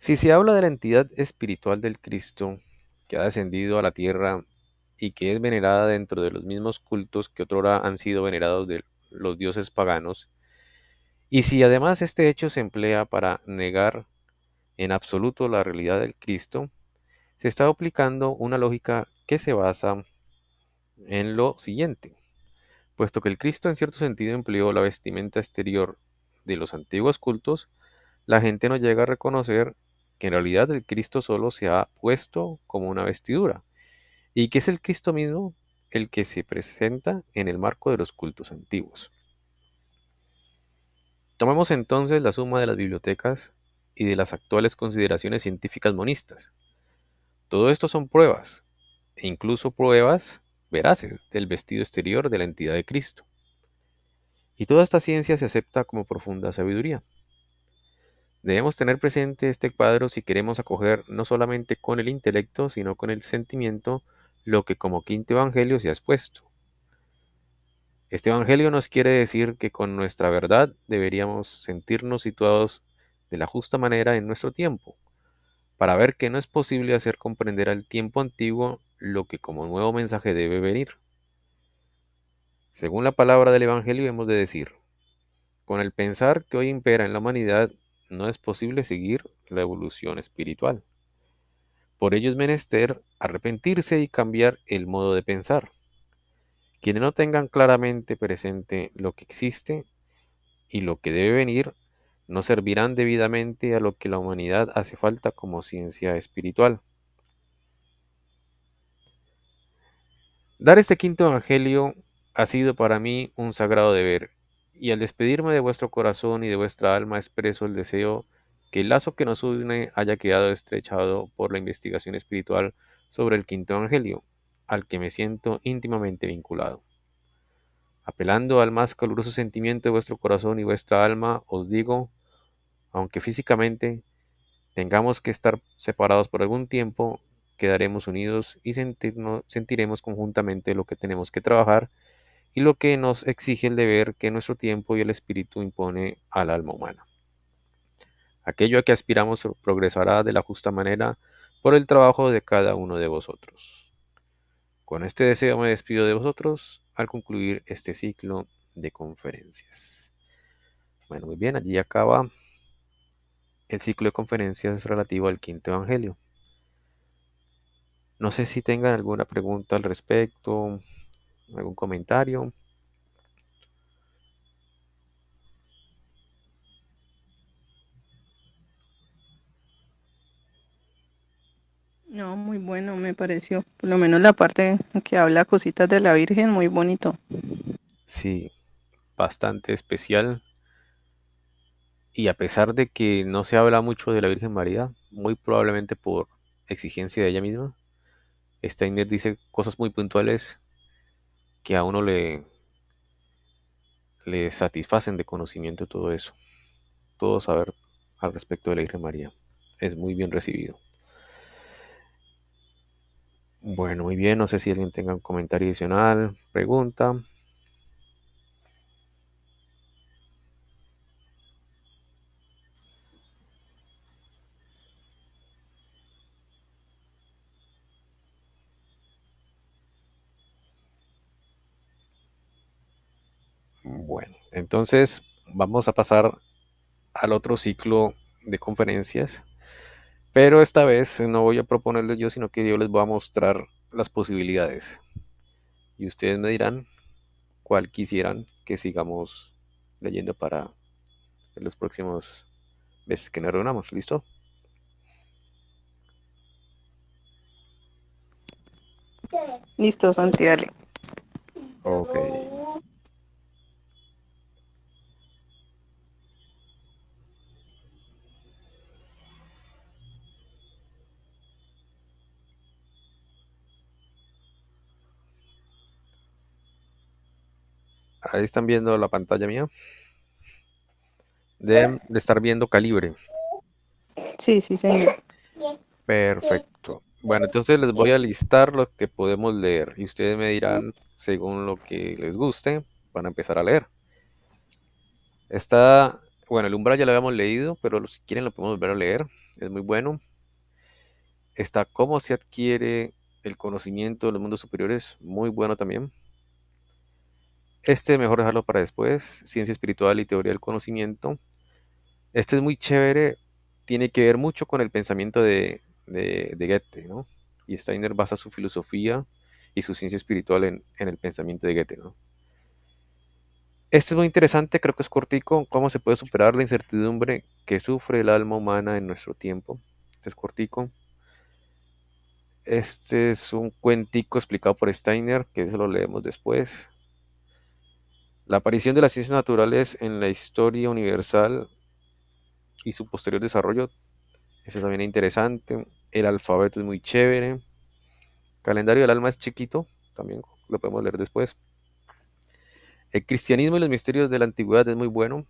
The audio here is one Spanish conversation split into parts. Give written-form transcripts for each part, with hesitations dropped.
Si se habla de la entidad espiritual del Cristo que ha descendido a la tierra y que es venerada dentro de los mismos cultos que otrora han sido venerados de los dioses paganos, y si además este hecho se emplea para negar en absoluto la realidad del Cristo, se está aplicando una lógica que se basa en lo siguiente. Puesto que el Cristo en cierto sentido empleó la vestimenta exterior de los antiguos cultos, la gente no llega a reconocer que en realidad el Cristo solo se ha puesto como una vestidura, y que es el Cristo mismo el que se presenta en el marco de los cultos antiguos. Tomemos entonces la suma de las bibliotecas y de las actuales consideraciones científicas monistas. Todo esto son pruebas, e incluso pruebas veraces del vestido exterior de la entidad de Cristo. Y toda esta ciencia se acepta como profunda sabiduría. Debemos tener presente este cuadro si queremos acoger no solamente con el intelecto, sino con el sentimiento lo que como quinto evangelio se ha expuesto. Este evangelio nos quiere decir que con nuestra verdad deberíamos sentirnos situados de la justa manera en nuestro tiempo, para ver que no es posible hacer comprender al tiempo antiguo lo que como nuevo mensaje debe venir. Según la palabra del evangelio hemos de decir, con el pensar que hoy impera en la humanidad, no es posible seguir la evolución espiritual. Por ello es menester arrepentirse y cambiar el modo de pensar. Quienes no tengan claramente presente lo que existe y lo que debe venir, no servirán debidamente a lo que la humanidad hace falta como ciencia espiritual. Dar este quinto evangelio ha sido para mí un sagrado deber, y al despedirme de vuestro corazón y de vuestra alma expreso el deseo que el lazo que nos une haya quedado estrechado por la investigación espiritual sobre el quinto evangelio, al que me siento íntimamente vinculado. Apelando al más caluroso sentimiento de vuestro corazón y vuestra alma, os digo, aunque físicamente tengamos que estar separados por algún tiempo, quedaremos unidos y sentiremos conjuntamente lo que tenemos que trabajar y lo que nos exige el deber que nuestro tiempo y el espíritu impone al alma humana. Aquello a que aspiramos progresará de la justa manera por el trabajo de cada uno de vosotros. Con este deseo me despido de vosotros al concluir este ciclo de conferencias. Bueno, muy bien, allí acaba el ciclo de conferencias relativo al quinto evangelio. No sé si tengan alguna pregunta al respecto, algún comentario. No, muy bueno me pareció. Por lo menos la parte que habla cositas de la Virgen, muy bonito. Sí, bastante especial. Y a pesar de que no se habla mucho de la Virgen María, muy probablemente por exigencia de ella misma, Steiner dice cosas muy puntuales que a uno le satisfacen de conocimiento todo eso. Todo saber al respecto de la Virgen María es muy bien recibido. Bueno, muy bien, no sé si alguien tenga un comentario adicional, pregunta. Bueno, entonces vamos a pasar al otro ciclo de conferencias, pero esta vez no voy a proponerles yo, sino que yo les voy a mostrar las posibilidades y ustedes me dirán cuál quisieran que sigamos leyendo para los próximos veces que nos reunamos. ¿Listo? Listo, Santi, dale. Ok. Ahí están viendo la pantalla mía. Deben de estar viendo calibre. Sí, sí, señor. Perfecto. Bueno, entonces les voy a listar lo que podemos leer y ustedes me dirán, según lo que les guste, van a empezar a leer. Está Bueno, el umbral ya lo habíamos leído, pero si quieren lo podemos volver a leer. Es muy bueno. Está cómo se adquiere el conocimiento de los mundos superiores, muy bueno también. Este mejor dejarlo para después, ciencia espiritual y teoría del conocimiento. Este es muy chévere, tiene que ver mucho con el pensamiento de Goethe, ¿no? Y Steiner basa su filosofía y su ciencia espiritual en el pensamiento de Goethe, ¿no? Este es muy interesante, creo que es cortico, cómo se puede superar la incertidumbre que sufre el alma humana en nuestro tiempo. Este es cortico. Este es un cuentico explicado por Steiner, que eso lo leemos después. La aparición de las ciencias naturales en la historia universal y su posterior desarrollo, eso también es interesante. El alfabeto es muy chévere. Calendario del alma es chiquito, también lo podemos leer después. El cristianismo y los misterios de la antigüedad es muy bueno,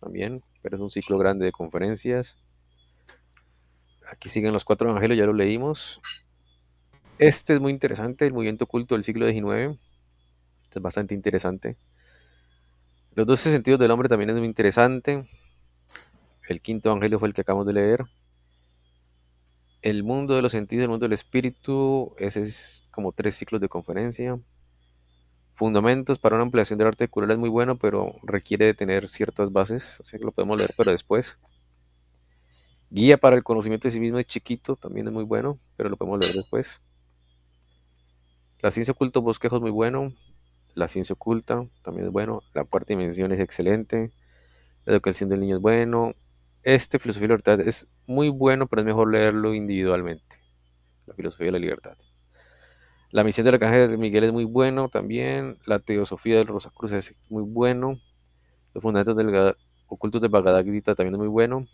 también, pero es un ciclo grande de conferencias. Aquí siguen los cuatro evangelios, ya lo leímos. Este es muy interesante, el movimiento oculto del siglo XIX. Este es bastante interesante. Los 12 sentidos del hombre también es muy interesante. El quinto evangelio fue el que acabamos de leer. El mundo de los sentidos, el mundo del espíritu, ese es como tres ciclos de conferencia. Fundamentos para una ampliación del arte de curar es muy bueno, pero requiere de tener ciertas bases, así que lo podemos leer, pero después. Guía para el conocimiento de sí mismo es chiquito, también es muy bueno, pero lo podemos leer después. La ciencia oculta bosquejo es muy bueno. La ciencia oculta también es bueno. La cuarta dimensión es excelente. La educación del niño es bueno. Este, filosofía de la libertad, es muy bueno, pero es mejor leerlo individualmente. La filosofía de la libertad. La misión del arcángel Miguel es muy bueno también. La teosofía del Rosacruz es muy bueno. Los fundamentos ocultos de Bhagavad Gita también es muy bueno.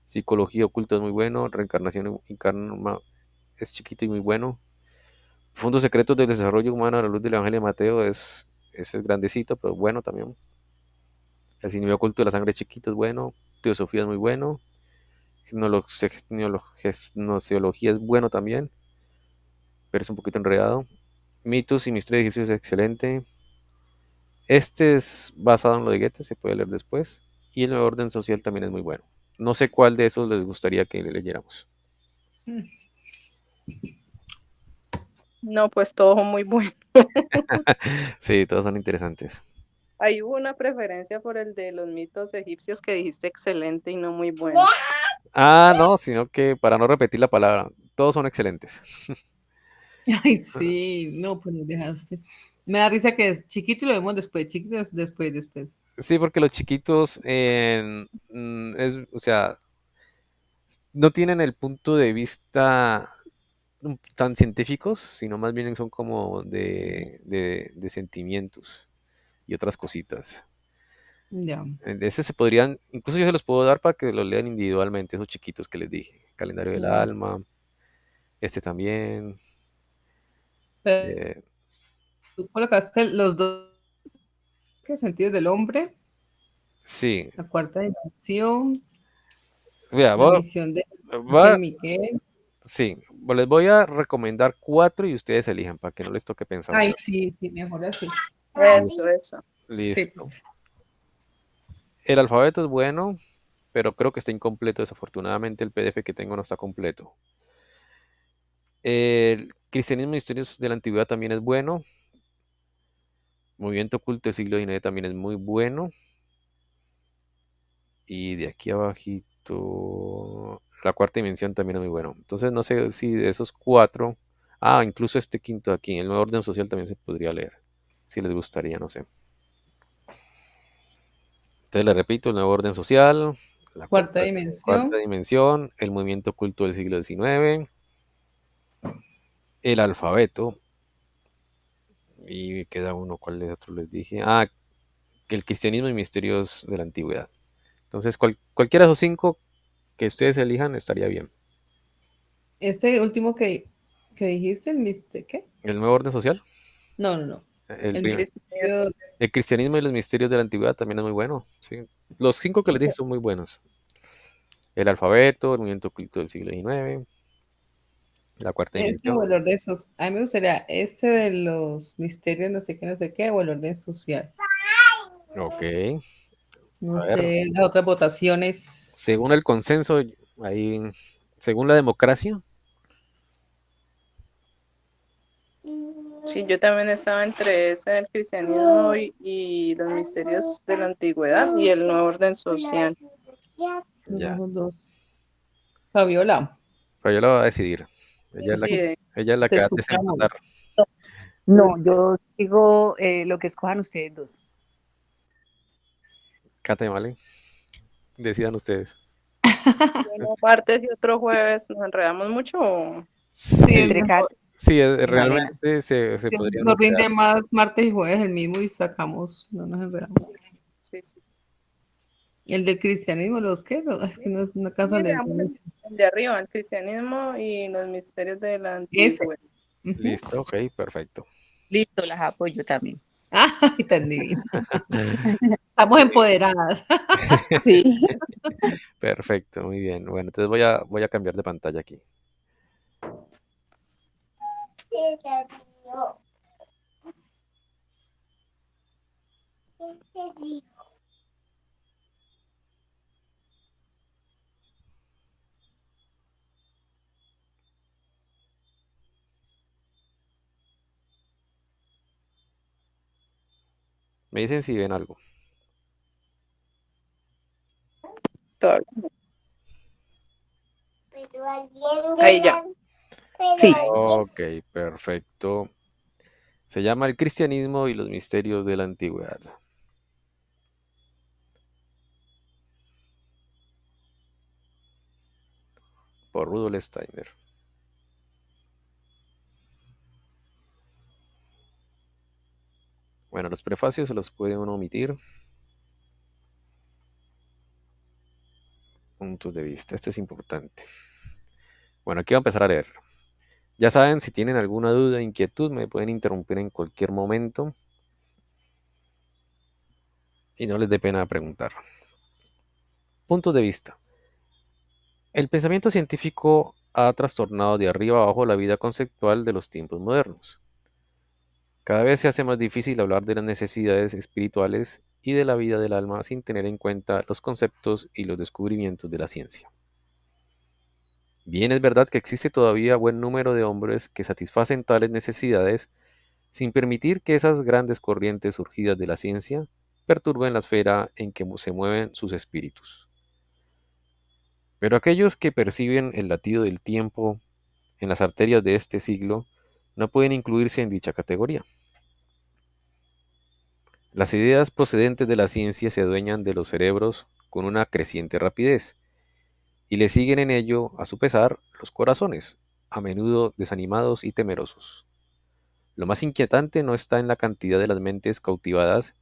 Psicología oculta es muy bueno. Reencarnación y karma es chiquito y muy bueno. Fundos secretos del desarrollo humano a la luz del Evangelio de Mateo ese es grandecito, pero bueno también. El significado oculto de la sangre chiquito es bueno. Teosofía es muy bueno. Gnoseología es bueno también, pero es un poquito enredado. Mitos y misterios egipcios es excelente. Este es basado en lo de Goethe, se puede leer después. Y el nuevo orden social también es muy bueno. No sé cuál de esos les gustaría que leyéramos. No, pues todo muy bueno. Sí, todos son interesantes. Ahí hubo una preferencia por el de los mitos egipcios que dijiste excelente y no muy bueno. Ah, no, sino que para no repetir la palabra, todos son excelentes. Ay, sí, no, pues nos dejaste. Me da risa que es chiquito y lo vemos después, chiquito después, después. Sí, porque los chiquitos, o sea, no tienen el punto de vista tan científicos, sino más bien son como de sentimientos y otras cositas. Ya. Ese se podrían, incluso yo se los puedo dar para que los lean individualmente, esos chiquitos que les dije. Calendario del No. alma, este también. Pero eh, tú colocaste los dos sentidos del hombre, sí, la cuarta dimensión, vea, la misión de va- Ángel Miguel. sí, les voy a recomendar cuatro y ustedes elijan para que no les toque pensar Ay, mucho. sí, sí, mejor así. Eso. Sí. Listo. El alfabeto es bueno, pero creo que está incompleto. Desafortunadamente el PDF que tengo no está completo. El cristianismo y misterios de la antigüedad también es bueno. Movimiento oculto del siglo XIX también es muy bueno. Y de aquí abajito, la cuarta dimensión también es muy bueno. Entonces no sé si de esos cuatro, incluso este quinto de aquí, el nuevo orden social también se podría leer, si les gustaría, no sé. Entonces le repito, el nuevo orden social, la Cuarta cuarta dimensión. dimensión, el movimiento oculto del siglo XIX, el alfabeto, y queda uno, ¿cuál de otros les dije? Que el cristianismo y misterios de la antigüedad. Entonces cualquiera de esos cinco que ustedes elijan estaría bien. Este último que dijiste, ¿qué? El nuevo orden social, No, no, no. el El primer. Cristianismo. misterio. El cristianismo y los misterios de la antigüedad también es muy bueno. Sí. Los cinco que les dije son muy buenos. El alfabeto, el movimiento oculto del siglo XIX, la cuarta Ese o dimensión. el orden social. A mí me gustaría ese de los misterios, no sé qué, o el orden social. Ok. No A ver, sé, las otras votaciones. según el consenso, ahí, según la democracia, Sí, yo también estaba entre ese, el cristianismo y los misterios de la antigüedad y el nuevo orden social. Los ya. ojos dos. Fabiola, Pero yo lo voy a decidir. Ella es la, Sí, ella es la te que va a escuchamos. desempatar. No, yo digo lo que escojan ustedes dos. Cate, ¿vale? Decidan ustedes. uno martes y otro jueves, ¿nos enredamos mucho? Sí, Sí, es Entre mejor. Kat sí, y Malena. realmente se podría uno Nos quedar. rinde más martes y jueves el mismo y sacamos, no nos enredamos. Sí, sí. El del cristianismo, ¿los qué? No, es que no, no alcanzo a Sí, leer. veamos el de arriba, el cristianismo y los misterios de la Ese. antigüedad. Ujú. Listo, ok, perfecto. Listo, las apoyo también. Ay, tan divino. Estamos empoderadas. Sí. Perfecto, muy bien. Bueno, entonces voy a cambiar de pantalla aquí. Me dicen si ven algo. Todavía. Ahí ya. Sí. Ok, perfecto. Se llama El cristianismo y los misterios de la antigüedad, por Rudolf Steiner. Bueno, los prefacios se los puede uno omitir. Puntos de vista, esto es importante. Bueno, aquí voy a empezar a leer. Ya saben, si tienen alguna duda, inquietud, me pueden interrumpir en cualquier momento y no les dé pena preguntar. Puntos de vista. El pensamiento científico ha trastornado de arriba abajo la vida conceptual de los tiempos modernos. Cada vez se hace más difícil hablar de las necesidades espirituales y de la vida del alma sin tener en cuenta los conceptos y los descubrimientos de la ciencia. Bien es verdad que existe todavía buen número de hombres que satisfacen tales necesidades sin permitir que esas grandes corrientes surgidas de la ciencia perturben la esfera en que se mueven sus espíritus. Pero aquellos que perciben el latido del tiempo en las arterias de este siglo no pueden incluirse en dicha categoría. Las ideas procedentes de la ciencia se adueñan de los cerebros con una creciente rapidez y le siguen en ello, a su pesar, los corazones, a menudo desanimados y temerosos. Lo más inquietante no está en la cantidad de las mentes cautivadas,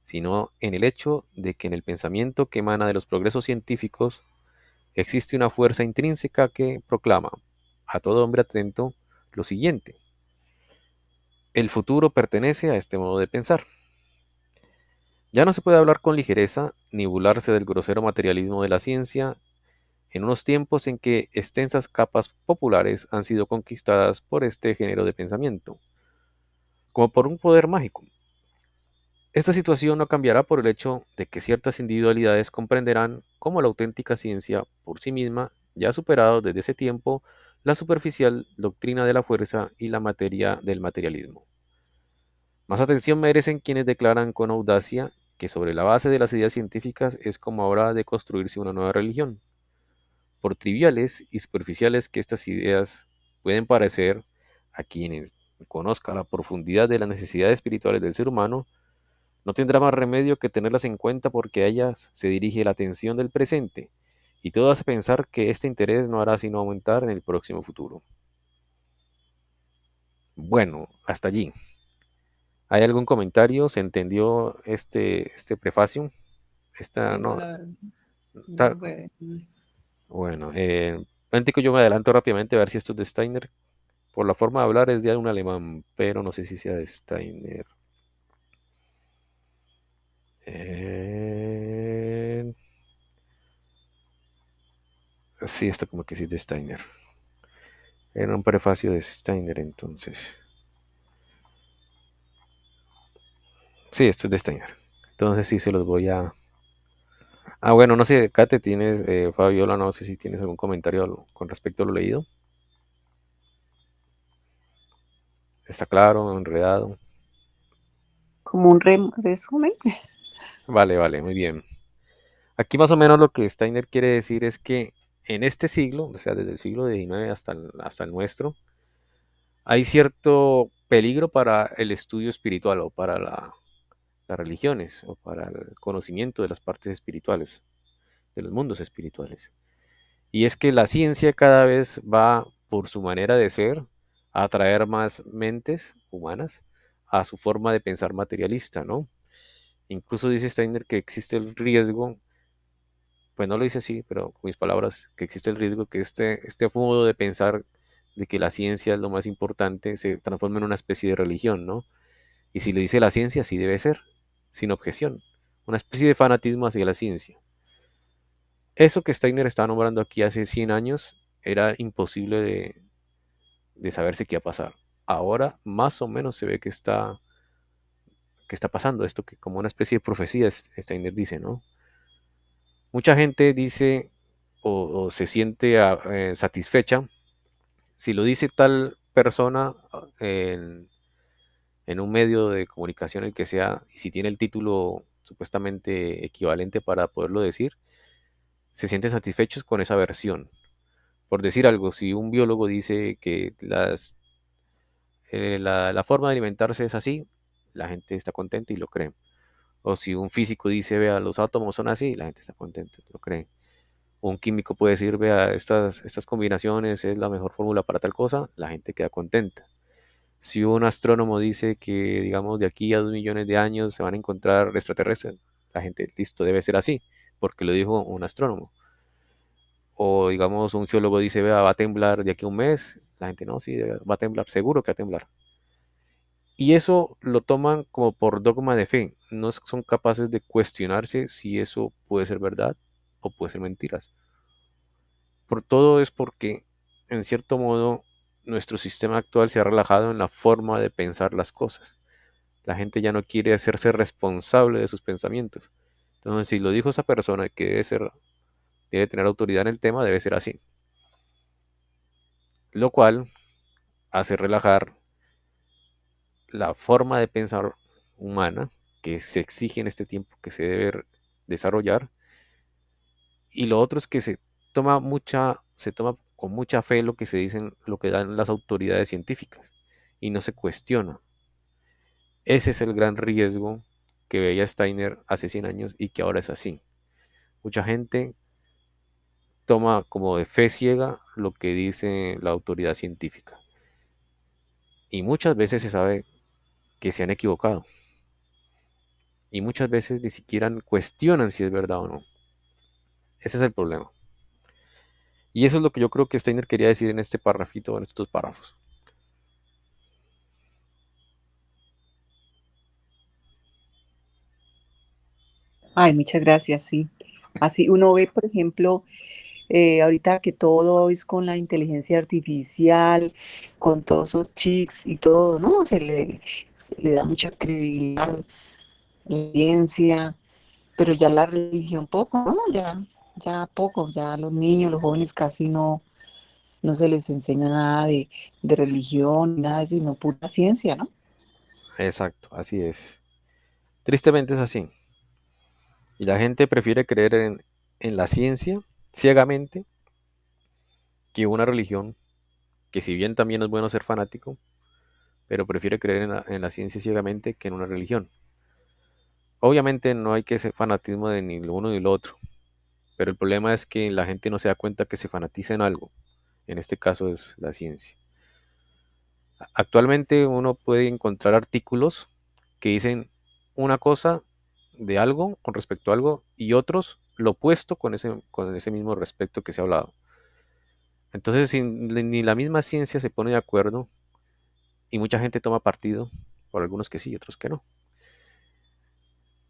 sino en el hecho de que en el pensamiento que emana de los progresos científicos existe una fuerza intrínseca que proclama a todo hombre atento lo siguiente: el futuro pertenece a este modo de pensar. Ya no se puede hablar con ligereza ni burlarse del grosero materialismo de la ciencia en unos tiempos en que extensas capas populares han sido conquistadas por este género de pensamiento, como por un poder mágico. Esta situación no cambiará por el hecho de que ciertas individualidades comprenderán cómo la auténtica ciencia por sí misma ya ha superado desde ese tiempo la superficial doctrina de la fuerza y la materia del materialismo. Más atención merecen quienes declaran con audacia que sobre la base de las ideas científicas es como habrá de construirse una nueva religión. Por triviales y superficiales que estas ideas pueden parecer a quienes conozcan la profundidad de las necesidades espirituales del ser humano, no tendrá más remedio que tenerlas en cuenta porque a ellas se dirige la atención del presente, y todo hace pensar que este interés no hará sino aumentar en el próximo futuro. Bueno, hasta allí. ¿Hay algún comentario? ¿Se entendió este prefacio? Esta Sí, no, no. la verdad. ta- No fue. bueno, antes que yo me adelanto rápidamente a ver si esto es de Steiner. Por la forma de hablar es de un alemán, pero no sé si sea de Steiner. Eh, sí, esto como que sí es de Steiner. Era un prefacio de Steiner entonces. Sí, esto es de Steiner. Entonces sí se los voy a Bueno, no sé, Kate, tienes, Fabiola, no sé si tienes algún comentario con respecto a lo leído. ¿Está claro, enredado? Como un resumen. Vale, vale, muy bien. Aquí más o menos lo que Steiner quiere decir es que en este siglo, o sea, desde el siglo XIX hasta el nuestro, hay cierto peligro para el estudio espiritual o para las religiones o para el conocimiento de las partes espirituales, de los mundos espirituales. Y es que la ciencia cada vez va, por su manera de ser, a atraer más mentes humanas a su forma de pensar materialista, ¿no? Incluso dice Steiner que existe el riesgo, pues no lo dice así, pero con mis palabras, que existe el riesgo que este modo de pensar de que la ciencia es lo más importante se transforme en una especie de religión, ¿no? Y si le dice la ciencia, así debe ser, sin objeción, una especie de fanatismo hacia la ciencia. Eso que Steiner estaba nombrando aquí hace 100 años era imposible de saberse qué iba a pasar. Ahora más o menos se ve que está pasando esto, que como una especie de profecía, Steiner dice, ¿no? Mucha gente dice o se siente satisfecha si lo dice tal persona en un medio de comunicación, el que sea, y si tiene el título supuestamente equivalente para poderlo decir, se sienten satisfechos con esa versión. Por decir algo, si un biólogo dice que la forma de alimentarse es así, la gente está contenta y lo cree. O si un físico dice, vea, los átomos son así, la gente está contenta, lo cree. O un químico puede decir, vea, estas combinaciones es la mejor fórmula para tal cosa, la gente queda contenta. Si un astrónomo dice que, digamos, de aquí a 2 millones de años se van a encontrar extraterrestres, la gente, listo, debe ser así, porque lo dijo un astrónomo. O, digamos, un geólogo dice, vea, va a temblar de aquí a un mes, la gente, no, sí, va a temblar, seguro que va a temblar. Y eso lo toman como por dogma de fe, no son capaces de cuestionarse si eso puede ser verdad o puede ser mentiras. Por todo es porque, en cierto modo, nuestro sistema actual se ha relajado en la forma de pensar las cosas. La gente ya no quiere hacerse responsable de sus pensamientos. Entonces, si lo dijo esa persona que debe tener autoridad en el tema, debe ser así. Lo cual hace relajar la forma de pensar humana que se exige en este tiempo que se debe desarrollar. Y lo otro es que se toma con mucha fe lo que se dicen, lo que dan las autoridades científicas y no se cuestiona. Ese es el gran riesgo que veía Steiner hace 100 años y que ahora es así. Mucha gente toma como de fe ciega lo que dice la autoridad científica. Y muchas veces se sabe que se han equivocado. Y muchas veces ni siquiera cuestionan si es verdad o no. Ese es el problema. Y eso es lo que yo creo que Steiner quería decir en este parrafito, en estos párrafos. Ay, muchas gracias, sí. Así uno ve, por ejemplo, ahorita que todo es con la inteligencia artificial, con todos esos chips y todo, ¿no? Se le da mucha credibilidad a la ciencia, pero ya la religión poco, ¿no? Ya poco, ya los niños, los jóvenes casi no se les enseña nada de religión, nada de eso, sino pura ciencia, ¿no? Exacto, así es. Tristemente es así. Y la gente prefiere creer en la ciencia ciegamente que una religión, que si bien también es bueno ser fanático, pero prefiere creer en la ciencia ciegamente que en una religión. Obviamente no hay que ser fanatismo de ni lo uno ni lo otro, pero el problema es que la gente no se da cuenta que se fanatiza en algo. En este caso es la ciencia. Actualmente uno puede encontrar artículos que dicen una cosa de algo con respecto a algo y otros lo opuesto con ese mismo respecto que se ha hablado. Entonces, si ni la misma ciencia se pone de acuerdo y mucha gente toma partido, por algunos que sí y otros que no.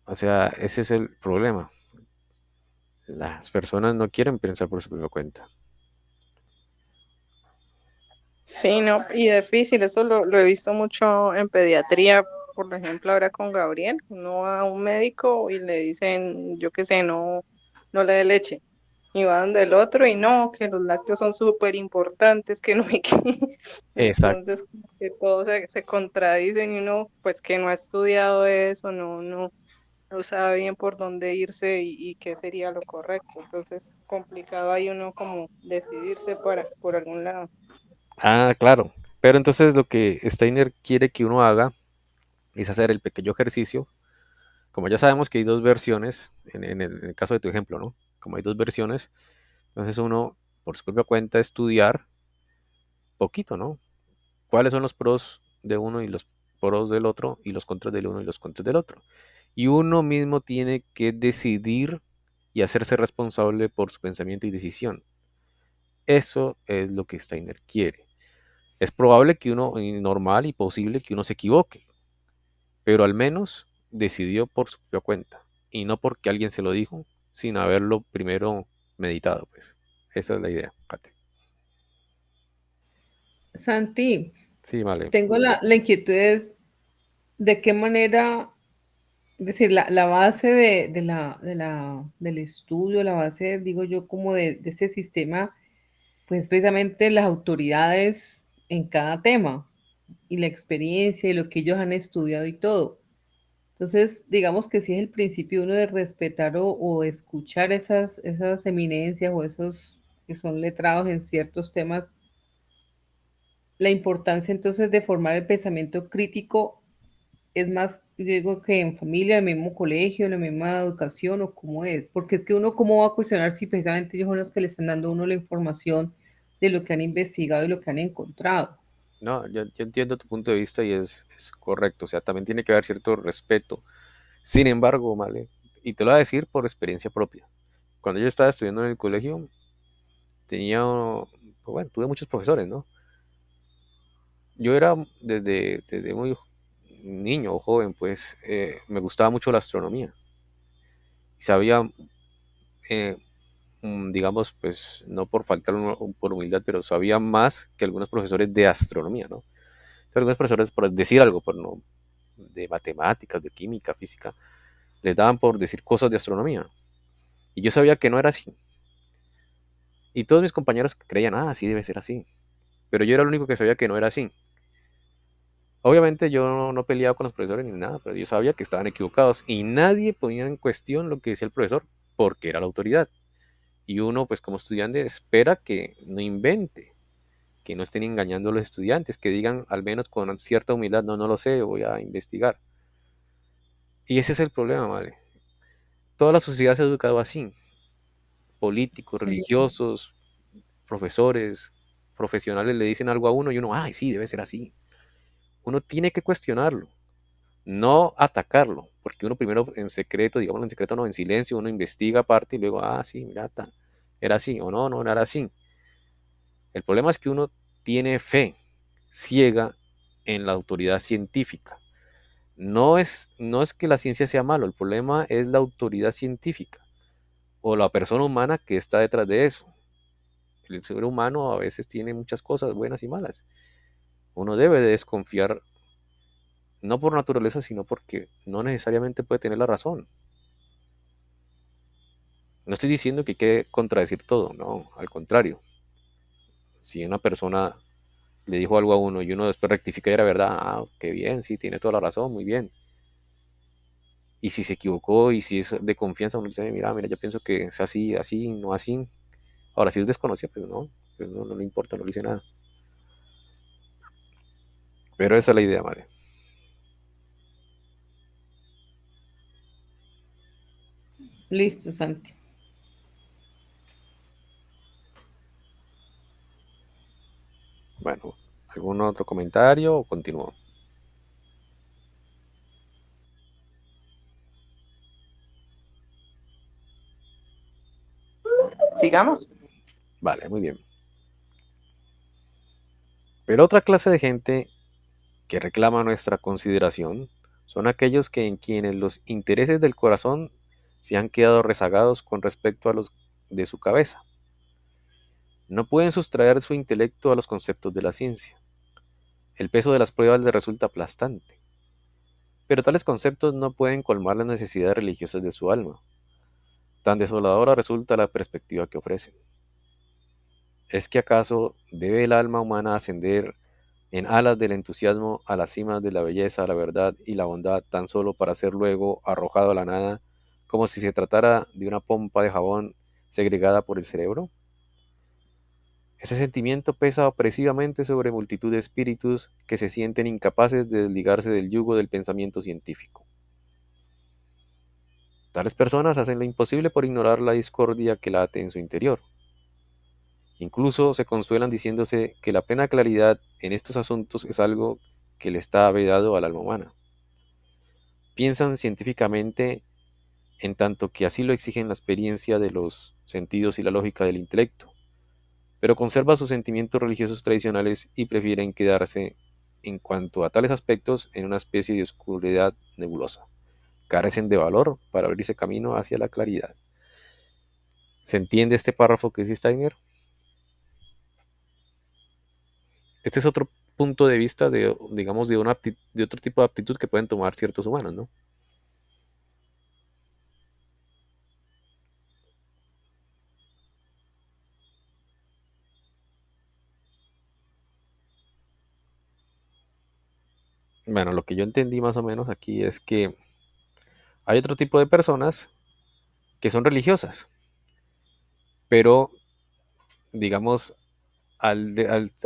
O sea, ese es el problema. Las personas no quieren pensar por su propia cuenta. Sí, no, y difícil, eso lo he visto mucho en pediatría, por ejemplo, ahora con Gabriel, uno va a un médico y le dicen, yo qué sé, no, no le dé leche. Y va donde el otro y no, que los lácteos son súper importantes, que no hay que... Exacto. Entonces, como que todos se contradicen y uno, pues que no ha estudiado eso, no sabe bien por dónde irse y qué sería lo correcto. Entonces, complicado ahí uno como decidirse por algún lado. Ah, claro. Pero entonces lo que Steiner quiere que uno haga es hacer el pequeño ejercicio. Como ya sabemos que hay dos versiones, en el caso de tu ejemplo, ¿no? Como hay dos versiones, entonces uno, por su propia cuenta, estudiar poquito, ¿no? ¿Cuáles son los pros de uno y los pros del otro y los contras del uno y los contras del otro? Y uno mismo tiene que decidir y hacerse responsable por su pensamiento y decisión. Eso es lo que Steiner quiere. Es probable que uno, y normal y posible que uno se equivoque, pero al menos decidió por su propia cuenta y no porque alguien se lo dijo sin haberlo primero meditado, pues. Esa es la idea, Kate. Santi, Sí, vale. tengo la inquietud es de qué manera, es decir, la base del estudio, la base, digo yo, como de este sistema, pues precisamente las autoridades en cada tema y la experiencia y lo que ellos han estudiado y todo. Entonces, digamos que sí es el principio uno de respetar o escuchar esas eminencias o esos que son letrados en ciertos temas, la importancia entonces de formar el pensamiento crítico es más, yo digo que en familia, en el mismo colegio, en la misma educación o cómo es, porque es que uno cómo va a cuestionar si precisamente ellos son los que le están dando a uno la información de lo que han investigado y lo que han encontrado. No, yo entiendo tu punto de vista y es correcto. O sea, también tiene que haber cierto respeto. Sin embargo, vale, y te lo voy a decir por experiencia propia. Cuando yo estaba estudiando en el colegio, tenía, pues bueno, tuve muchos profesores, ¿no? Yo era desde muy niño o joven, pues me gustaba mucho la astronomía. Y sabía, eh, digamos, pues no por faltar por humildad, pero sabía más que algunos profesores de astronomía, ¿no? Algunos profesores, por decir algo, por no, de matemáticas, de química, física, les daban por decir cosas de astronomía. Y yo sabía que no era así. Y todos mis compañeros creían, ah, sí debe ser así. Pero yo era el único que sabía que no era así. Obviamente yo no peleaba con los profesores ni nada, pero yo sabía que estaban equivocados y nadie ponía en cuestión lo que decía el profesor porque era la autoridad. Y uno, pues como estudiante, espera que no invente, que no estén engañando a los estudiantes, que digan al menos con cierta humildad, no, no lo sé, voy a investigar. Y ese es el problema, ¿vale? Toda la sociedad se ha educado así. Políticos, Sí. religiosos, profesores, profesionales le dicen algo a uno y uno, ay, sí, debe ser así. Uno tiene que cuestionarlo, no atacarlo, porque uno primero en secreto, digamos en secreto, no, en silencio, uno investiga aparte y luego, ah, sí, mira, era así, o no, no era así. El problema es que uno tiene fe ciega en la autoridad científica. No es que la ciencia sea malo, el problema es la autoridad científica o la persona humana que está detrás de eso. El ser humano a veces tiene muchas cosas buenas y malas. Uno debe de desconfiar, no por naturaleza, sino porque no necesariamente puede tener la razón. No estoy diciendo que hay que contradecir todo, no, al contrario. Si una persona le dijo algo a uno y uno después rectifica y era verdad, ah, qué bien, sí, tiene toda la razón, muy bien. Y si se equivocó y si es de confianza, uno dice, mira, mira, yo pienso que es así, así, no así. Ahora, si es desconocido, pues no, no le importa, no le dice nada. Pero esa es la idea, madre. Listo, Santi. Bueno, ¿algún otro comentario o continúo? Sigamos. Vale, muy bien. Pero otra clase de gente que reclama nuestra consideración son aquellos que en quienes los intereses del corazón se han quedado rezagados con respecto a los de su cabeza. No pueden sustraer su intelecto a los conceptos de la ciencia. El peso de las pruebas les resulta aplastante. Pero tales conceptos no pueden colmar las necesidades religiosas de su alma. Tan desoladora resulta la perspectiva que ofrecen. ¿Es que acaso debe el alma humana ascender en alas del entusiasmo a las cimas de la belleza, la verdad y la bondad tan solo para ser luego arrojado a la nada, como si se tratara de una pompa de jabón segregada por el cerebro? Ese sentimiento pesa opresivamente sobre multitud de espíritus que se sienten incapaces de desligarse del yugo del pensamiento científico. Tales personas hacen lo imposible por ignorar la discordia que late en su interior. Incluso se consuelan diciéndose que la plena claridad en estos asuntos es algo que le está vedado al alma humana. Piensan científicamente en tanto que así lo exigen la experiencia de los sentidos y la lógica del intelecto, pero conservan sus sentimientos religiosos tradicionales y prefieren quedarse, en cuanto a tales aspectos, en una especie de oscuridad nebulosa. Carecen de valor para abrirse camino hacia la claridad. ¿Se entiende este párrafo que dice Steiner? Este es otro punto de vista de, digamos, de otro tipo de aptitud que pueden tomar ciertos humanos, ¿no? Bueno, lo que yo entendí más o menos aquí es que hay otro tipo de personas que son religiosas, pero, digamos, al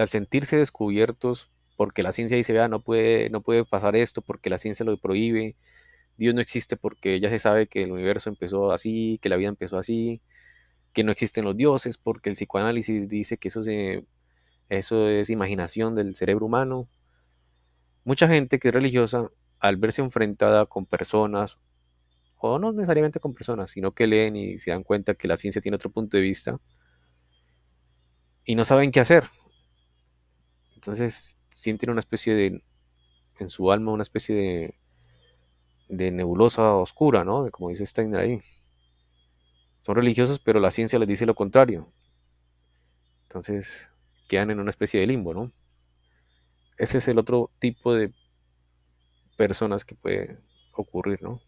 sentirse descubiertos, porque la ciencia dice, vea, no puede pasar esto, porque la ciencia lo prohíbe, Dios no existe porque ya se sabe que el universo empezó así, que la vida empezó así, que no existen los dioses, porque el psicoanálisis dice que eso es imaginación del cerebro humano. Mucha gente que es religiosa, al verse enfrentada con personas, o no necesariamente con personas, sino que leen y se dan cuenta que la ciencia tiene otro punto de vista y no saben qué hacer. Entonces sienten una especie de, en su alma, una especie de nebulosa oscura, ¿no? Como dice Steiner ahí. Son religiosos, pero la ciencia les dice lo contrario. Entonces quedan en una especie de limbo, ¿no? Ese es el otro tipo de personas que puede ocurrir, ¿no?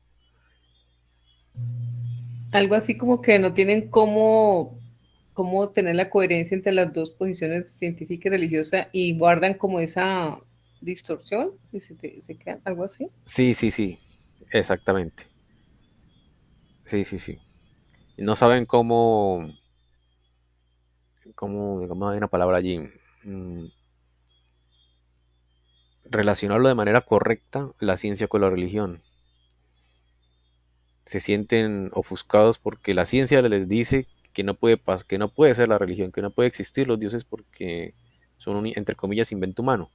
Algo así como que no tienen cómo tener la coherencia entre las dos posiciones científica y religiosa y guardan como esa distorsión y se quedan, algo así. Sí, sí, sí, exactamente. Sí, sí, sí. Y no saben digamos, hay una palabra allí, mm, relacionarlo de manera correcta, la ciencia con la religión. Se sienten ofuscados porque la ciencia les dice que no puede ser la religión, que no puede existir los dioses porque son un, entre comillas, invento humano.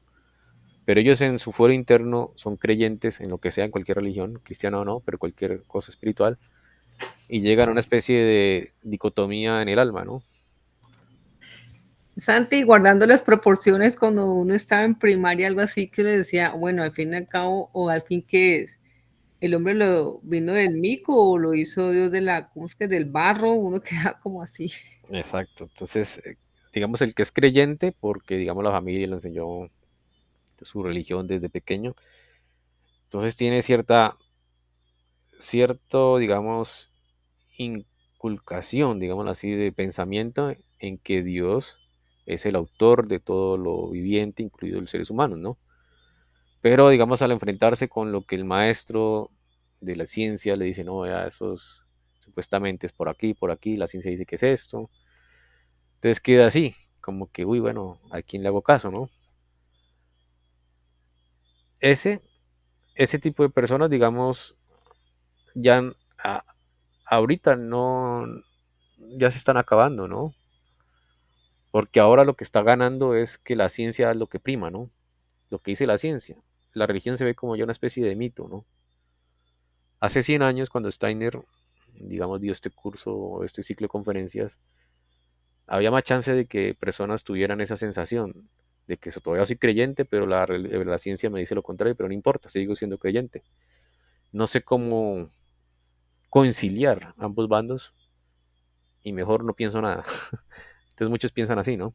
Pero ellos en su fuero interno son creyentes en lo que sea, en cualquier religión, cristiana o no, pero cualquier cosa espiritual, y llegan a una especie de dicotomía en el alma, ¿no? Santi, guardando las proporciones cuando uno estaba en primaria, algo así que le decía, bueno, al fin y al cabo, o al fin, ¿qué es? ¿El hombre lo vino del mico o lo hizo Dios de la, cómo es que del barro? Uno queda como así. Exacto. Entonces, digamos, el que es creyente, porque, digamos, la familia le enseñó su religión desde pequeño, entonces tiene digamos, inculcación, digamos así, de pensamiento en que Dios es el autor de todo lo viviente, incluido los seres humanos, ¿no? Pero, digamos, al enfrentarse con lo que el maestro de la ciencia le dice, no, ya, supuestamente es por aquí, la ciencia dice que es esto. Entonces queda así, como que, uy, bueno, ¿a quién le hago caso, no? Ese, ese tipo de personas, digamos, ya a- ahorita no, ya se están acabando, ¿no? Porque ahora lo que está ganando es que la ciencia es lo que prima, ¿no? Lo que dice la ciencia. La religión se ve como ya una especie de mito, ¿no? Hace 100 años, cuando Steiner, digamos, dio este curso, este ciclo de conferencias, había más chance de que personas tuvieran esa sensación de que todavía soy creyente, pero la ciencia me dice lo contrario, pero no importa, sigo siendo creyente. No sé cómo conciliar ambos bandos y mejor no pienso nada. Entonces muchos piensan así, ¿no?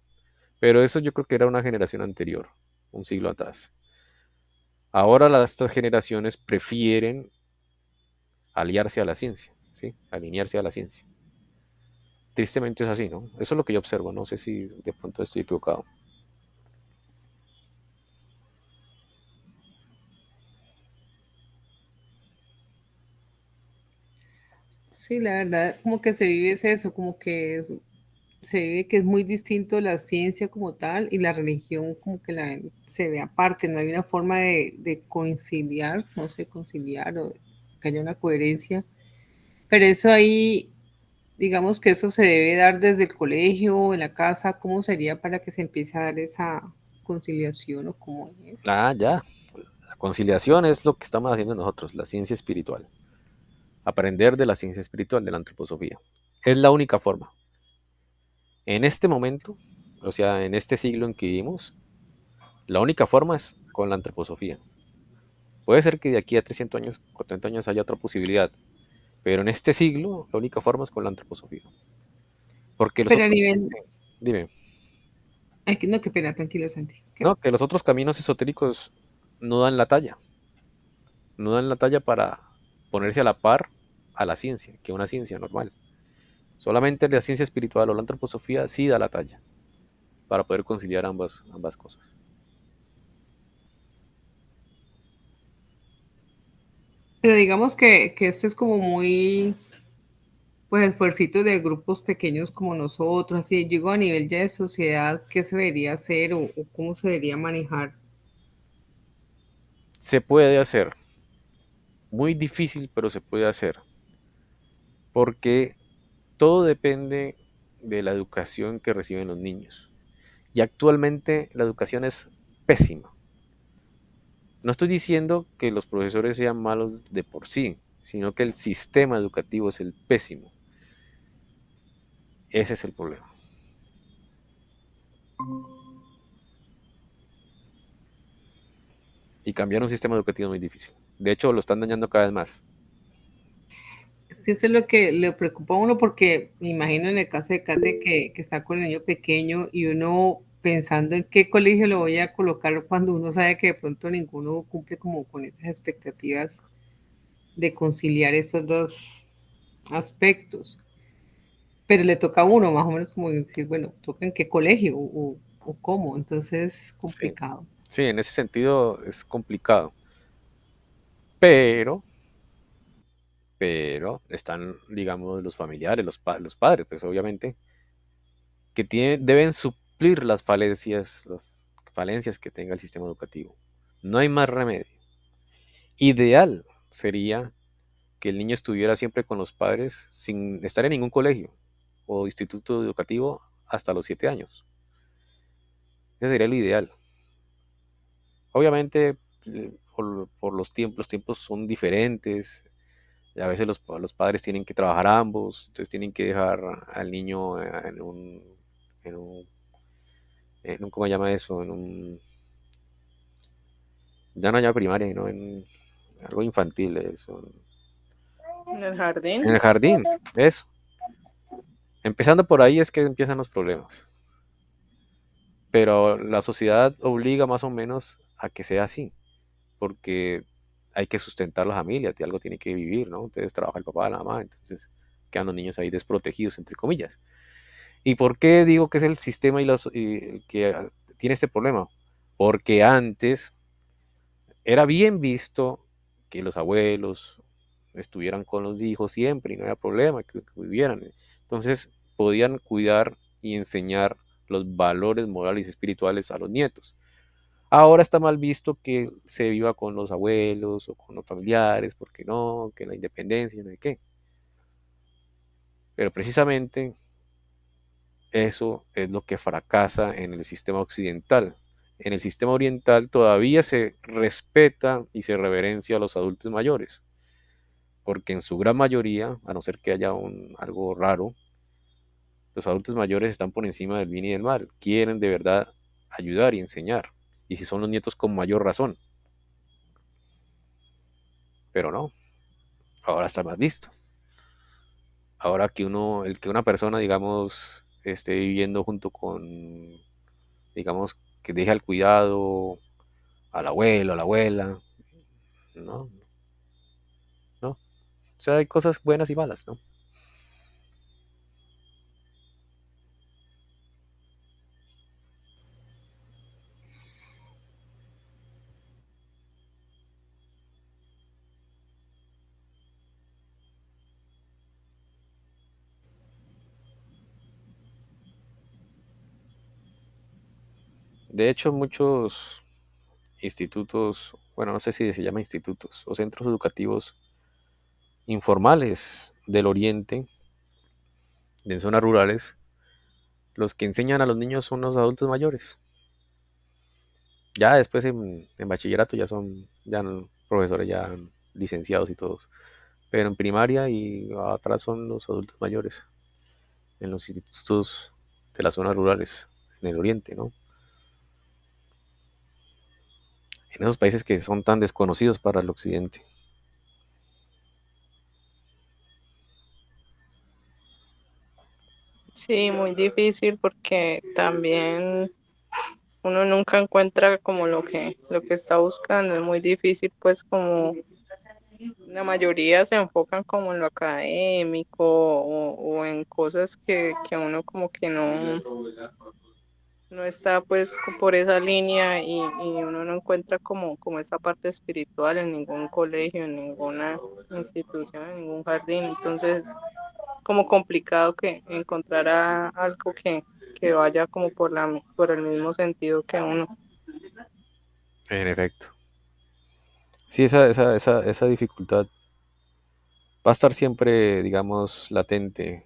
Pero eso yo creo que era una generación anterior, un siglo atrás. Ahora estas generaciones prefieren aliarse a la ciencia. ¿sí? Alinearse a la ciencia. Tristemente es así, ¿no? Eso es lo que yo observo, no sé si de pronto estoy equivocado. Sí, la verdad, como que se vive es eso, como que se vive que es muy distinto la ciencia como tal y la religión como que se ve aparte, no hay una forma de conciliar, no sé, conciliar o que haya una coherencia, pero eso ahí, digamos que eso se debe dar desde el colegio, en la casa, ¿cómo sería para que se empiece a dar esa conciliación o cómo es? Ah, ya. La conciliación es lo que estamos haciendo nosotros, la ciencia espiritual. Aprender de la ciencia espiritual, de la antroposofía. Es la única forma. En este momento, o sea, en este siglo en que vivimos, la única forma es con la antroposofía. Puede ser que de aquí a 300 años, 40 años haya otra posibilidad, pero en este siglo la única forma es con la antroposofía. Porque los Pero a otros, nivel, dime, ay, no, qué pena, tranquilo, Santi. no, que los otros caminos esotéricos no dan la talla, no dan la talla para ponerse a la par a la ciencia, que una ciencia normal. Solamente la ciencia espiritual o la antroposofía sí da la talla para poder conciliar ambas cosas. Pero digamos que esto es como muy, pues, esfuercitos de grupos pequeños como nosotros, así, digo, a nivel ya de sociedad, ¿qué se debería hacer o cómo se debería manejar? Se puede hacer, muy difícil, pero se puede hacer, porque todo depende de la educación que reciben los niños. Y actualmente la educación es pésima. No estoy diciendo que los profesores sean malos de por sí, sino que el sistema educativo es el pésimo. Ese es el problema. Y cambiar un sistema educativo es muy difícil. De hecho, lo están dañando cada vez más. Es que eso es lo que le preocupa a uno porque me imagino en el caso de Kate que está con el niño pequeño y uno pensando en qué colegio lo voy a colocar cuando uno sabe que de pronto ninguno cumple como con esas expectativas de conciliar esos dos aspectos. Pero le toca a uno más o menos como decir, bueno, toca en qué colegio o cómo, entonces es Sí. complicado. Sí, en ese sentido es complicado. Pero, pero están, digamos, los familiares, los padres, pues obviamente, que deben suplir las falencias que tenga el sistema educativo. No hay más remedio. Ideal sería que el niño estuviera siempre con los padres sin estar en ningún colegio o instituto educativo hasta los 7 años. Ese sería lo ideal. Obviamente, por los tiempos son diferentes. Y a veces los padres tienen que trabajar ambos, entonces tienen que dejar al niño en un, ¿cómo se llama eso? Ya no ya primaria, no en algo infantil, eso. En el jardín. En el jardín, eso. Empezando por ahí es que empiezan los problemas. Pero la sociedad obliga más o menos a que sea así, porque hay que sustentar la familia, algo tiene que vivir, ¿no? Entonces trabaja el papá, la mamá, entonces quedan los niños ahí desprotegidos, entre comillas. ¿Y por qué digo que es el sistema y el que tiene este problema? Porque antes era bien visto que los abuelos estuvieran con los hijos siempre y no había problema, que vivieran. Entonces podían cuidar y enseñar los valores morales y espirituales a los nietos. Ahora está mal visto que se viva con los abuelos o con los familiares, porque no, que la independencia, no sé qué. Pero precisamente eso es lo que fracasa en el sistema occidental. En el sistema oriental todavía se respeta y se reverencia a los adultos mayores, porque en su gran mayoría, a no ser que haya algo raro, los adultos mayores están por encima del bien y del mal, quieren de verdad ayudar y enseñar, y si son los nietos con mayor razón, pero no, ahora está más visto. Ahora que el que una persona, digamos, esté viviendo junto con, digamos, que deje al cuidado al abuelo, a la abuela, no, no, sea, hay cosas buenas y malas, ¿no? De hecho, muchos institutos, bueno, no sé si se llama institutos o centros educativos informales del oriente, en zonas rurales, los que enseñan a los niños son los adultos mayores. Ya después en bachillerato ya son profesores ya licenciados y todos. Pero en primaria y atrás son los adultos mayores, en los institutos de las zonas rurales, en el oriente, ¿no? En esos países que son tan desconocidos para el occidente. Sí, muy difícil porque también uno nunca encuentra como lo que está buscando. Es muy difícil, pues como la mayoría se enfocan como en lo académico o en cosas que uno como que no está pues por esa línea y uno no encuentra como esa parte espiritual en ningún colegio, en ninguna institución, en ningún jardín. Entonces es como complicado que encontrar algo que vaya como por el mismo sentido que uno. En efecto. Sí, esa dificultad va a estar siempre, digamos, latente.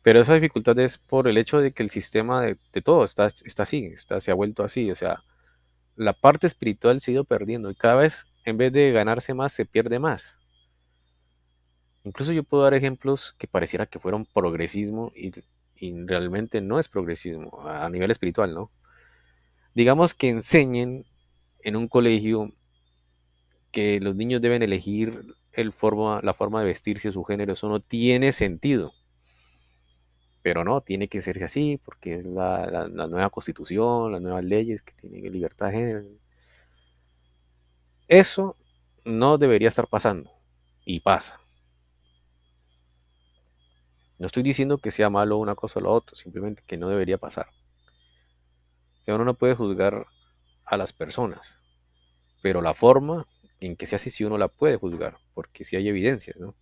Pero esa dificultad es por el hecho de que el sistema de todo está así, se ha vuelto así. O sea, la parte espiritual se ha ido perdiendo y cada vez, en vez de ganarse más, se pierde más. Incluso yo puedo dar ejemplos que pareciera que fueron progresismo y realmente no es progresismo a nivel espiritual, ¿no? Digamos que enseñen en un colegio que los niños deben elegir la forma de vestirse, su género, eso no tiene sentido. Pero no, tiene que ser así porque es la nueva constitución, las nuevas leyes que tienen libertad de género. Eso no debería estar pasando y pasa. No estoy diciendo que sea malo una cosa o la otra, simplemente que no debería pasar. O sea, uno no puede juzgar a las personas, pero la forma en que se hace sí uno la puede juzgar, porque sí hay evidencias, ¿no?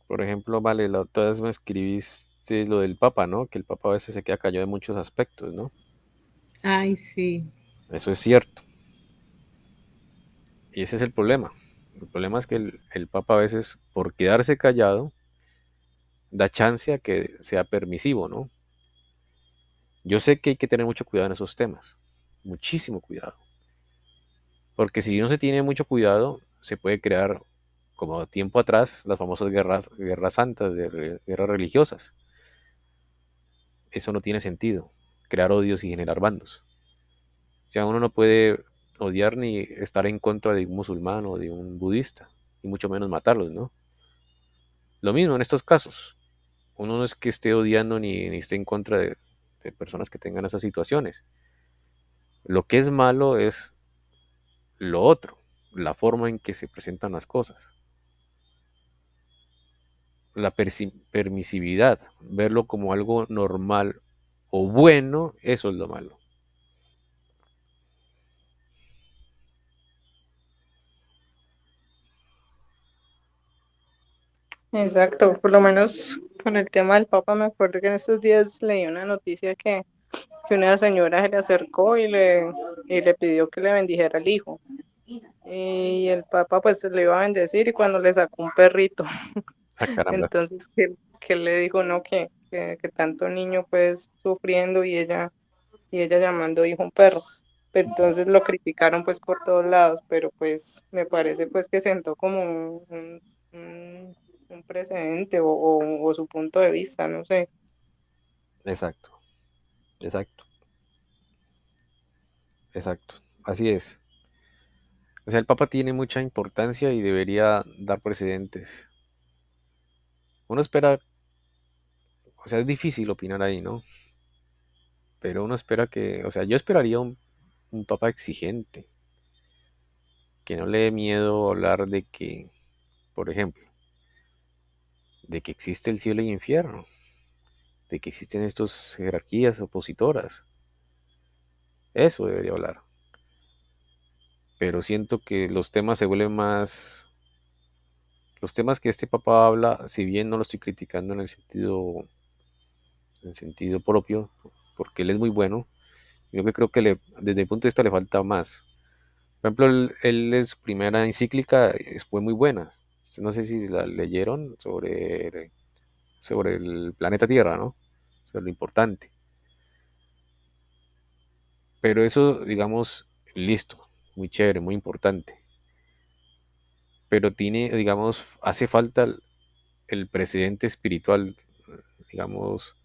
Por ejemplo, vale, la otra vez me escribiste lo del Papa, ¿no? Que el Papa a veces se queda callado en muchos aspectos, ¿no? Ay, sí. Eso es cierto. Y ese es el problema. El problema es que el Papa a veces, por quedarse callado, da chance a que sea permisivo, ¿no? Yo sé que hay que tener mucho cuidado en esos temas, muchísimo cuidado, porque si no se tiene mucho cuidado, se puede crear, como tiempo atrás, las famosas guerras santas, guerras religiosas. Eso no tiene sentido, crear odios y generar bandos. O sea, uno no puede odiar ni estar en contra de un musulmán o de un budista, y mucho menos matarlos, ¿no? Lo mismo en estos casos. Uno no es que esté odiando ni esté en contra de personas que tengan esas situaciones. Lo que es malo es lo otro, la forma en que se presentan las cosas, la permisividad, verlo como algo normal o bueno, eso es lo malo. Exacto, por lo menos con el tema del Papa me acuerdo que en estos días leí una noticia que una señora se le acercó y le pidió que le bendijera al hijo. Y el Papa pues le iba a bendecir y cuando le sacó un perrito, Ah, caramba, entonces que le dijo no, que tanto niño pues sufriendo y ella llamando hijo un perro. Entonces lo criticaron pues por todos lados, pero pues me parece pues que sentó como un- un precedente o su punto de vista, no sé. exacto, exacto, exacto, así es. O sea, el Papa tiene mucha importancia y debería dar precedentes. Uno espera, o sea, es difícil opinar ahí, ¿no? Pero uno espera que, o sea, yo esperaría un Papa exigente, que no le dé miedo hablar de que, por ejemplo, de que existe el cielo y infierno, de que existen estas jerarquías opositoras. Eso debería hablar. Pero siento que los temas se vuelven más... Los temas que este papá habla, si bien no lo estoy criticando en el sentido propio, porque él es muy bueno, yo que creo que desde mi punto de vista le falta más. Por ejemplo, su primera encíclica fue muy buena. No sé si la leyeron sobre el planeta Tierra, ¿no? Sobre lo importante. Pero eso, digamos, listo, muy chévere, muy importante. Pero tiene, digamos, hace falta el precedente espiritual, digamos,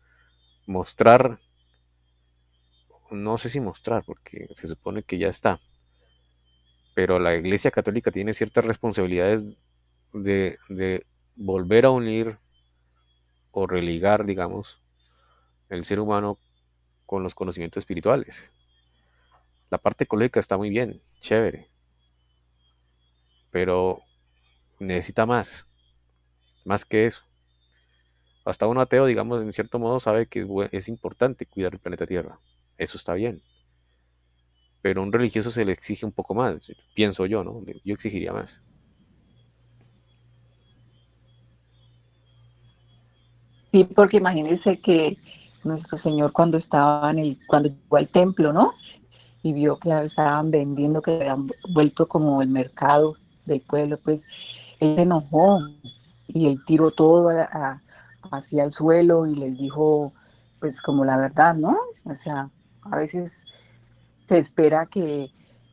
mostrar, no sé si mostrar, porque se supone que ya está, pero la Iglesia Católica tiene ciertas responsabilidades de volver a unir o religar, digamos, el ser humano con los conocimientos espirituales. La parte ecológica está muy bien, chévere, pero necesita más que eso. Hasta un ateo, digamos, en cierto modo sabe que es importante cuidar el planeta Tierra. Eso está bien. Pero a un religioso se le exige un poco más, pienso yo, ¿no? Yo exigiría más. Sí, porque imagínense que nuestro Señor cuando estaba cuando llegó al templo, ¿no? Y vio que estaban vendiendo, que habían vuelto como el mercado del pueblo, pues él se enojó y él tiró todo hacia el suelo y les dijo, pues como la verdad, ¿no? O sea, a veces se espera que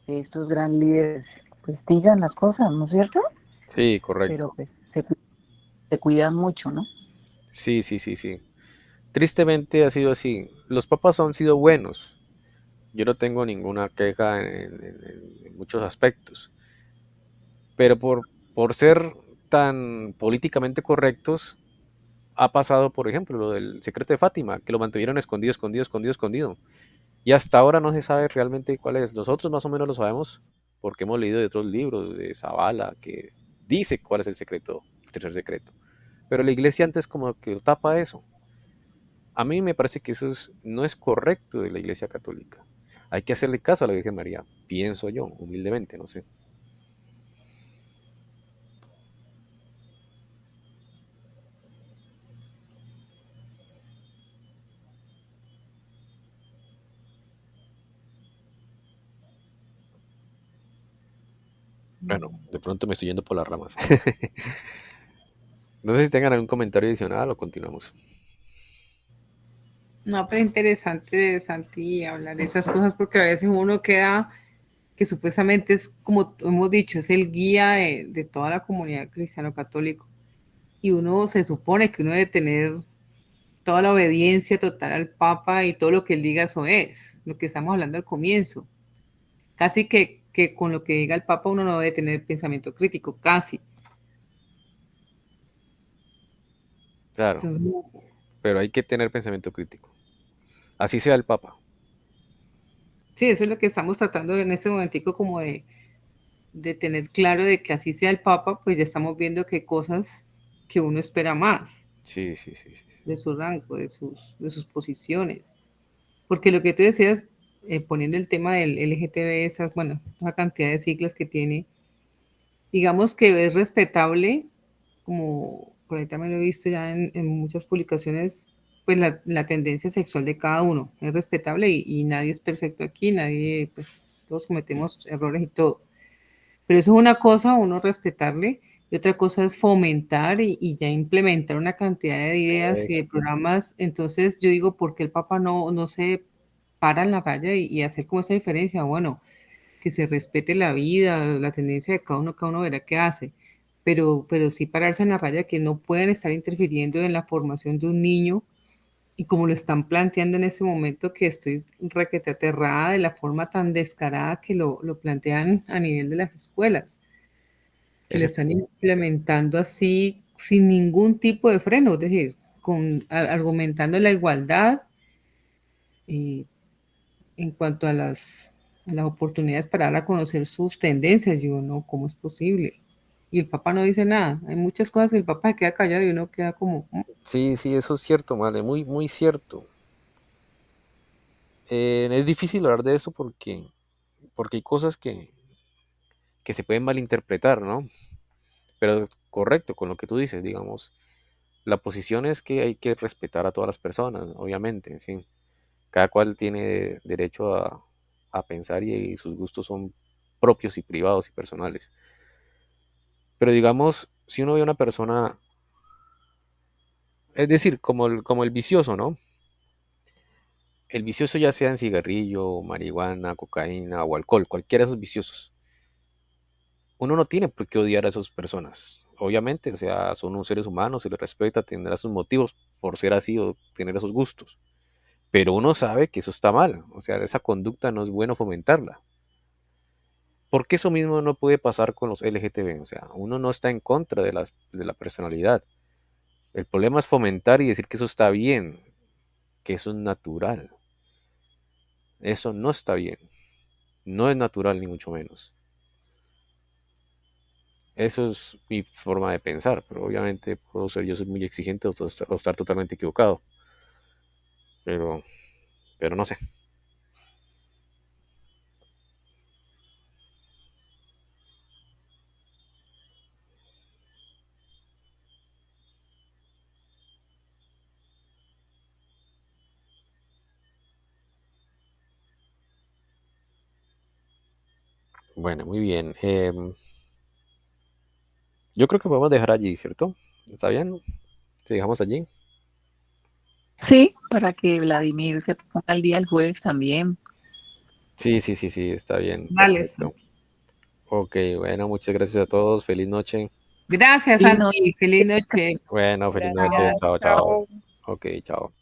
estos gran líderes pues digan las cosas, ¿no es cierto? Sí, correcto. Pero pues se cuidan mucho, ¿no? Sí, sí, sí, sí. Tristemente ha sido así. Los papas han sido buenos. Yo no tengo ninguna queja en muchos aspectos. Pero por ser tan políticamente correctos, ha pasado, por ejemplo, lo del secreto de Fátima, que lo mantuvieron escondido, escondido, escondido, escondido. Y hasta ahora no se sabe realmente cuál es. Nosotros más o menos lo sabemos porque hemos leído de otros libros de Zavala que dice cuál es el secreto, el tercer secreto. Pero la iglesia antes como que tapa eso. A mí me parece que no es correcto de la iglesia católica. Hay que hacerle caso a la Virgen María, pienso yo, humildemente, no sé. Bueno, de pronto me estoy yendo por las ramas. No sé si tengan algún comentario adicional o continuamos. No, pero interesante, Santi, hablar de esas cosas porque a veces uno queda que supuestamente es, como hemos dicho, es el guía de toda la comunidad cristiano-católico. Y uno se supone que uno debe tener toda la obediencia total al Papa y todo lo que él diga, eso es, lo que estamos hablando al comienzo. Casi que con lo que diga el Papa uno no debe tener pensamiento crítico, casi. Claro, Entonces, pero hay que tener pensamiento crítico. Así sea el Papa. sí, eso es lo que estamos tratando en este momentico como de tener claro de que así sea el Papa, pues ya estamos viendo que hay cosas que uno espera más Sí, sí, sí, sí, sí. de su rango, de sus posiciones. Porque lo que tú decías, poniendo el tema del LGTB, esas, bueno, la cantidad de siglas que tiene, digamos que es respetable, como por ahí también lo he visto ya en muchas publicaciones, pues la tendencia sexual de cada uno es respetable y nadie es perfecto aquí, nadie, pues todos cometemos errores y todo. Pero eso es una cosa, uno respetarle, y otra cosa es fomentar y ya implementar una cantidad de ideas y de Eso. programas. Entonces yo digo, ¿por qué el Papa no se para en la raya y hacer como esa diferencia? Bueno, que se respete la vida, la tendencia de cada uno verá qué hace. Pero sí pararse en la raya que no pueden estar interfiriendo en la formación de un niño y como lo están planteando en ese momento, que estoy requete aterrada de la forma tan descarada que lo plantean a nivel de las escuelas, que lo Ese, están implementando así sin ningún tipo de freno, es decir, argumentando la igualdad eh, en cuanto a las oportunidades para dar a conocer sus tendencias. Yo, no, ¿cómo es posible? Y el papá no dice nada. Hay muchas cosas que el papá se queda callado y uno queda como, sí, sí, eso es cierto, vale, muy, muy cierto. Es difícil hablar de eso porque hay cosas que se pueden malinterpretar, ¿no? Pero correcto con lo que tú dices, digamos, la posición es que hay que respetar a todas las personas, obviamente, sí. Cada cual tiene derecho a pensar y sus gustos son propios y privados y personales. Pero digamos, si uno ve a una persona, es decir, como el vicioso, ¿no? El vicioso ya sea en cigarrillo, marihuana, cocaína o alcohol, cualquiera de esos viciosos. Uno no tiene por qué odiar a esas personas. Obviamente, o sea, son unos seres humanos, se les respeta, tendrá sus motivos por ser así o tener esos gustos. Pero uno sabe que eso está mal, o sea, esa conducta no es bueno fomentarla. Porque eso mismo no puede pasar con los LGTB, o sea, uno no está en contra de la personalidad. El problema es fomentar y decir que eso está bien, que eso es natural. Eso no está bien, no es natural ni mucho menos. Eso es mi forma de pensar, pero obviamente puedo ser, yo soy muy exigente o estar totalmente equivocado, pero, pero no sé. Bueno, muy bien. Yo creo que podemos dejar allí, ¿cierto? ¿Está bien? ¿Te dejamos allí? Sí, para que Vladimir se ponga al día el jueves también. Sí, sí, sí, sí, está bien, vale, perfecto. Santi. Ok, bueno, muchas gracias a todos. Feliz noche. Gracias, Sí, no, Santi. Feliz noche. Bueno, feliz noche. Gracias, Chao, chao. chao. Ok, chao.